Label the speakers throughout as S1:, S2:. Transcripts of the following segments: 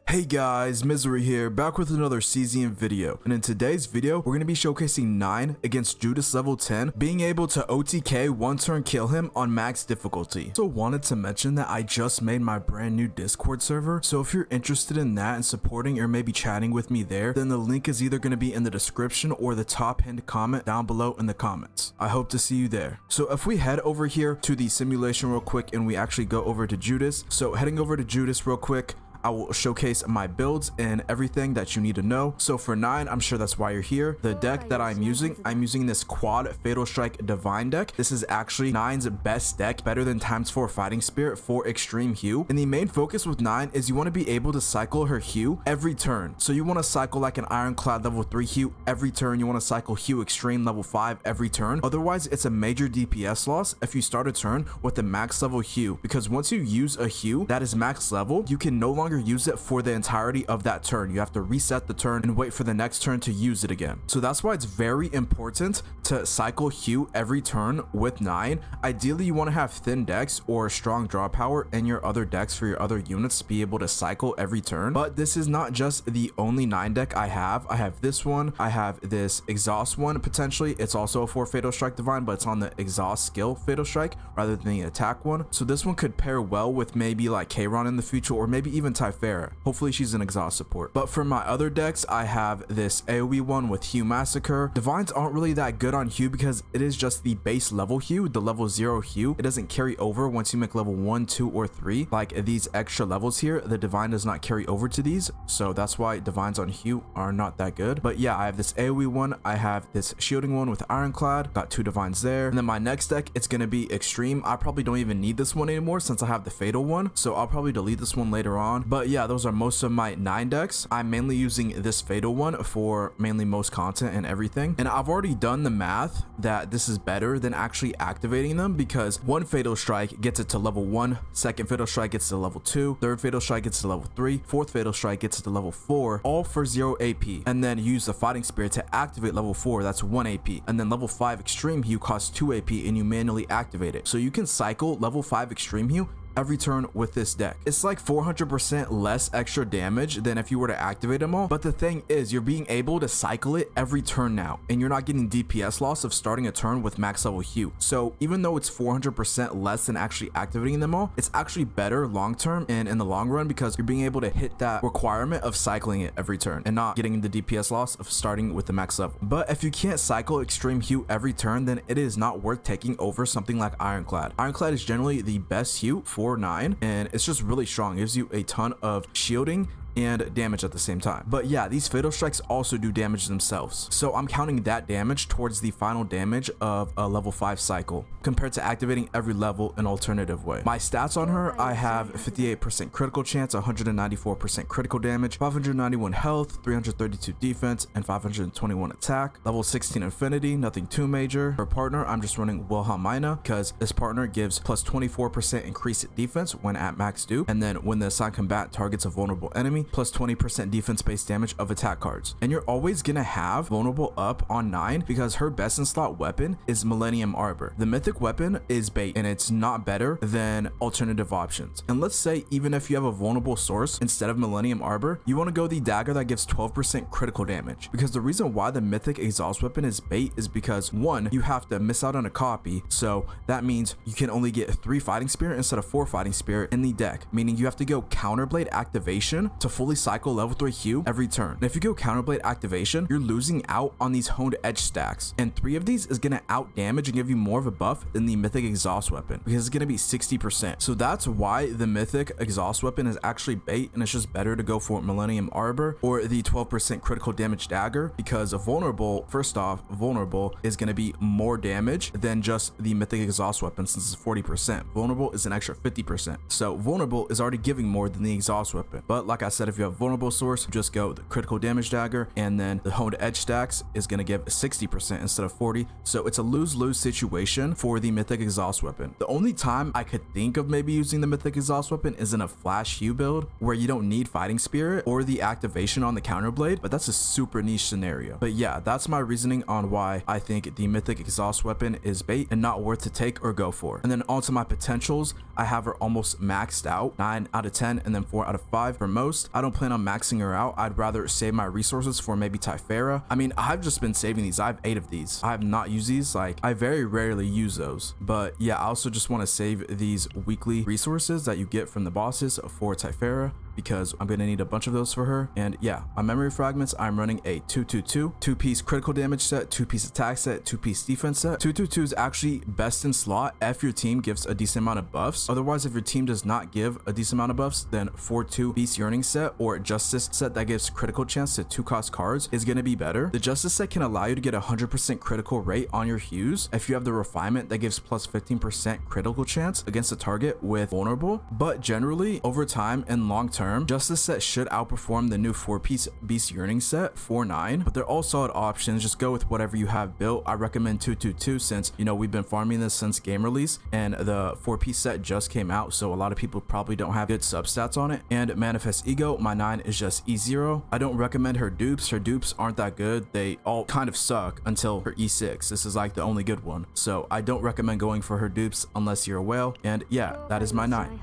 S1: Hey guys, Misery here, back with another Cesium video, and in today's video, we're going to be showcasing 9 against Judas level 10, being able to OTK one turn kill him on max difficulty. So wanted to mention that I just made my brand new Discord server, so if you're interested in that and supporting or maybe chatting with me there, then the link is either going to be in the description or the top pinned comment down below in the comments. I hope to see you there. So if we head over here to the simulation real quick and we actually go over to Judas, so heading over to Judas real quick, I will showcase my builds and everything that you need to know. So for 9, I'm sure that's why you're here. The deck that I'm using this quad Fatal Strike Divine deck. This is actually 9's best deck, better than ×4 Fighting Spirit for extreme Hue. And the main focus with 9 is you want to be able to cycle her Hue every turn. So you want to cycle like an Ironclad level 3 Hue every turn. You want to cycle Hue Extreme level 5 every turn. Otherwise, it's a major DPS loss if you start a turn with a max level Hue, because once you use a Hue that is max level, you can no longer use it for the entirety of that turn. You have to reset the turn and wait for the next turn to use it again. So that's why it's very important to cycle Hue every turn with 9. Ideally, you want to have thin decks or strong draw power in your other decks for your other units to be able to cycle every turn. But this is not just the only 9 deck I have. I have this one. I have this Exhaust one potentially. It's also a 4 Fatal Strike Divine, but it's on the Exhaust skill Fatal Strike rather than the attack one. So this one could pair well with maybe like Kayron in the future, or maybe even Typhara. Hopefully she's an exhaust support. But for my other decks, I have this AoE one with Hue Massacre. Divines aren't really that good on Hue because it is just the base level Hue, the level 0 Hue. It doesn't carry over once you make level 1, 2, or 3. Like these extra levels here, the Divine does not carry over to these. So that's why Divines on Hue are not that good. But yeah, I have this AoE one. I have this shielding one with Ironclad. Got 2 Divines there. And then my next deck, it's going to be Extreme. I probably don't even need this one anymore since I have the Fatal one. So I'll probably delete this one later on. But yeah, those are most of my 9 decks. I'm mainly using this Fatal one for mainly most content and everything. And I've already done the math that this is better than actually activating them, because 1 Fatal Strike gets it to level 1, 2nd Fatal Strike gets to level 2, 3rd Fatal Strike gets to level 3, 4th Fatal Strike gets to level 4, all for 0 AP. And then use the Fighting Spirit to activate level 4, that's 1 AP. And then level 5 Extreme Hue costs 2 AP and you manually activate it. So you can cycle level 5 Extreme Hue every turn with this deck. It's like 400% less extra damage than if you were to activate them all. But the thing is, you're being able to cycle it every turn now, and you're not getting DPS loss of starting a turn with max level Hue. So even though it's 400% less than actually activating them all, it's actually better long term and in the long run, because you're being able to hit that requirement of cycling it every turn and not getting the DPS loss of starting with the max level. But if you can't cycle Extreme Hue every turn, then it is not worth taking over something like Ironclad. Ironclad is generally the best Hue for 9, and it's just really strong. It gives you a ton of shielding and damage at the same time. But yeah, these Fatal Strikes also do damage themselves, so I'm counting that damage towards the final damage of a level 5 cycle compared to activating every level an alternative way. My stats on her, I have 58% critical chance, 194% critical damage, 591 health, 332 defense, and 521 attack. Level 16 affinity, nothing too major. Her partner, I'm just running Wilhelmina because this partner gives plus 24% increased defense when at max due, and then when the assigned combat targets a vulnerable enemy, plus 20% defense based damage of attack cards. And you're always gonna have vulnerable up on 9 because her best in slot weapon is Millennium Arbor. The mythic weapon is bait, and it's not better than alternative options. And let's say even if you have a vulnerable source instead of Millennium Arbor, you want to go the dagger that gives 12% critical damage, because the reason why the mythic exhaust weapon is bait is because 1, you have to miss out on a copy, so that means you can only get 3 Fighting Spirit instead of 4 Fighting Spirit in the deck, meaning you have to go Counterblade activation to fully cycle level 3 Hue every turn. And if you go Counterblade activation, you're losing out on these honed edge stacks, and 3 of these is going to out damage and give you more of a buff than the mythic exhaust weapon, because it's going to be 60%. So that's why the mythic exhaust weapon is actually bait, and it's just better to go for Millennium Arbor or the 12% critical damage dagger, because a vulnerable, first off, vulnerable is going to be more damage than just the mythic exhaust weapon since it's 40%. Vulnerable is an extra 50%. So vulnerable is already giving more than the exhaust weapon. But like I said, Instead, if you have vulnerable source, just go the critical damage dagger, and then the honed edge stacks is going to give 60% instead of 40. So it's a lose-lose situation for the mythic exhaust weapon. The only time I could think of maybe using the mythic exhaust weapon is in a flash Rei build where you don't need fighting spirit or the activation on the counterblade, but that's a super niche scenario. But yeah, that's my reasoning on why I think the mythic exhaust weapon is bait and not worth to take or go for. And then onto my potentials, I have her almost maxed out, 9 out of 10 and then 4 out of 5 for most. I don't plan on maxing her out. I'd rather save my resources for maybe Typhera. I mean, I've just been saving these. I have 8 of these. I have not used these. Like, I very rarely use those. But yeah, I also just want to save these weekly resources that you get from the bosses for Typhera, because I'm gonna need a bunch of those for her. And yeah, my memory fragments, I'm running a 222, 2-piece critical damage set, 2-piece attack set, 2-piece defense set. 222 is actually best in slot if your team gives a decent amount of buffs. Otherwise, if your team does not give a decent amount of buffs, then 4-2-piece yearning set or justice set that gives critical chance to 2-cost cards is gonna be better. The justice set can allow you to get 100% critical rate on your hues if you have the refinement that gives plus 15% critical chance against a target with vulnerable. But generally, over time and long term, justice set should outperform the new 4-piece beast yearning set 4-9, but they're all solid options. Just go with whatever you have built. I recommend 222 since, you know, we've been farming this since game release and the 4-piece set just came out, so a lot of people probably don't have good substats on it. And manifest ego, my 9 is just E0. I don't recommend her dupes. Her dupes aren't that good. They all kind of suck until her E6. This is like the only good one, so I don't recommend going for her dupes unless you're a whale. And yeah, that is my 9.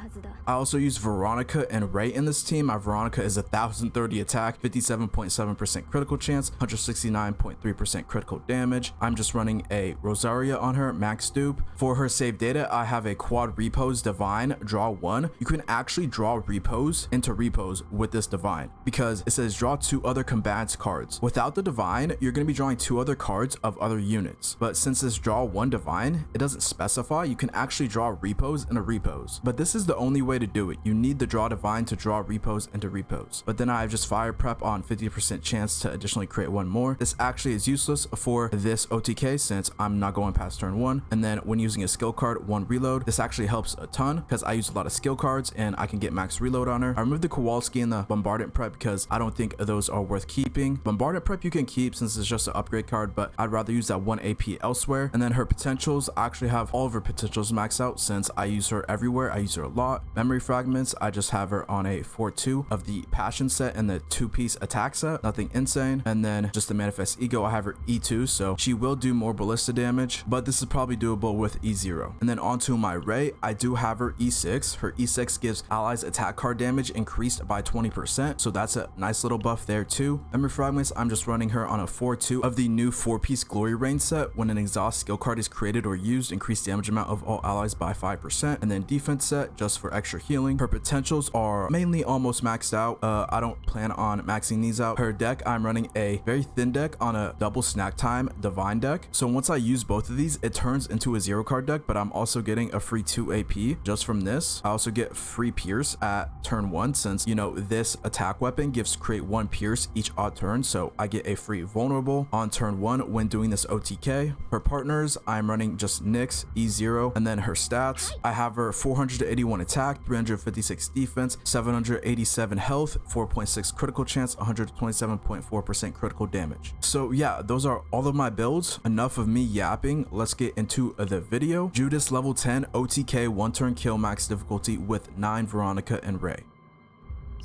S1: I also use Veronica and Rei in this team. My Veronica is 1030 attack, 57.7% critical chance, 169.3% critical damage. I'm just running a Rosaria on her, max dupe. For her save data, I have a quad repose divine, draw 1. You can actually draw repose into repose with this divine because it says draw 2 other combatants cards. Without the divine, you're going to be drawing 2 other cards of other units. But since this draw 1 divine, it doesn't specify, you can actually draw repose into repose. But this is the only way to do it. You need the draw divine to draw repose into repose. But then I have just fire prep on 50% chance to additionally create 1 more. This actually is useless for this OTK since I'm not going past turn 1. And then when using a skill card, 1 reload, this actually helps a ton because I use a lot of skill cards and I can get max reload on her. I removed the Kowalski and the Bombardant prep because I don't think those are worth keeping. Bombardant prep you can keep since it's just an upgrade card, but I'd rather use that 1 AP elsewhere. And then her potentials, I actually have all of her potentials maxed out since I use her everywhere. I use her a lot. Memory fragments, I just have her on a 4-2 of the passion set and the 2-piece attack set, nothing insane. And then just the manifest ego, I have her E2, so she will do more ballista damage, but this is probably doable with E0. And then onto my Rei, I do have her E6. Her E6 gives allies attack card damage increased by 20%, so that's a nice little buff there too. Memory fragments, I'm just running her on a 4-2 of the new 4-piece glory range set. When an exhaust skill card is created or used, increase damage amount of all allies by 5%. And then defense set just for extra healing. Her potentials are mainly almost maxed out. I don't plan on maxing these out. Her deck, I'm running a very thin deck on a double snack time divine deck, so once I use both of these, it turns into a 0 card deck, but I'm also getting a free 2 AP just from this. I also get free pierce at turn 1 since, you know, this attack weapon gives create 1 pierce each odd turn, so I get a free vulnerable on turn 1 when doing this OTK. Her partners, I'm running just Nyx, E0, and then her stats, I have her 481 attack, 356 defense, 787 health, 4.6 critical chance, 127.4% critical damage. So yeah, those are all of my builds. Enough of me yapping. Let's get into the video. Judas level 10 OTK 1-turn kill max difficulty with 9 Veronica and Rei.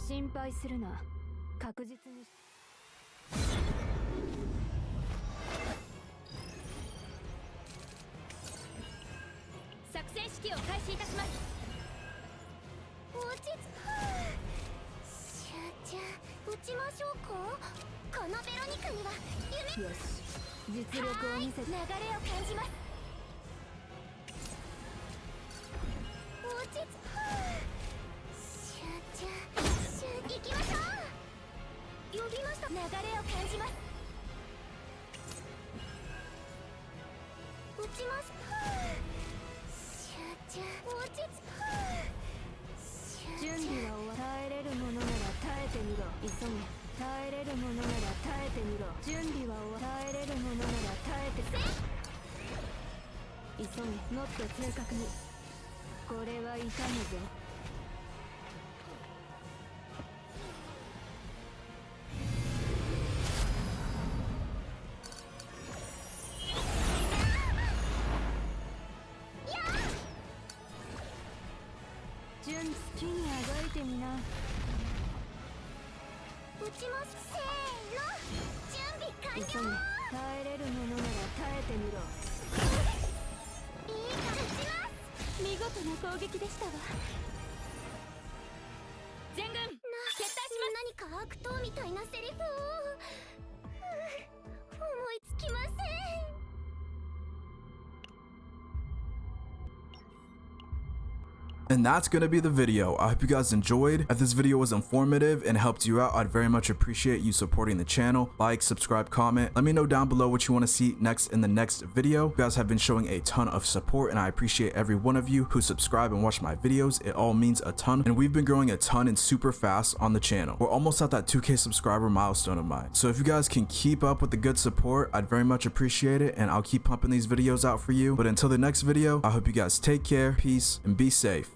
S2: 心配するな。確実に。作戦指揮を開始いたします。落ち着く。集中。撃ちましょうか。このベロニカには夢。よし。実力を見せて流れを感じます。落ち着く。集中。行きましょう。呼びました。流れを感じます。撃ちます。集中。落ち着く。準備は終わり。耐えれるものなら耐えてみろ。急げ。耐えれるものなら耐えてみろ。準備は終わり。耐えれるものなら耐えて急げ。もっと正確に。これは痛むぞ。好きにあがいてみな。
S3: 撃ちます。せーの、準備完了。
S2: 急げ。耐えれるものなら耐えてみろ。
S3: いいから撃ちます。
S2: 見事な攻撃でしたわ。全軍撤退します。
S3: 何か悪党みたいなセリフを思いつきません。
S1: And that's gonna be the video. I hope you guys enjoyed. If this video was informative and helped you out, I'd very much appreciate you supporting the channel. Like, subscribe, comment. Let me know down below what you want to see next in the next video. You guys have been showing a ton of support and I appreciate every one of you who subscribe and watch my videos. It all means a ton and we've been growing a ton and super fast on the channel. We're almost at that 2K subscriber milestone of mine. So if you guys can keep up with the good support, I'd very much appreciate it and I'll keep pumping these videos out for you. But until the next video, I hope you guys take care, peace, and be safe.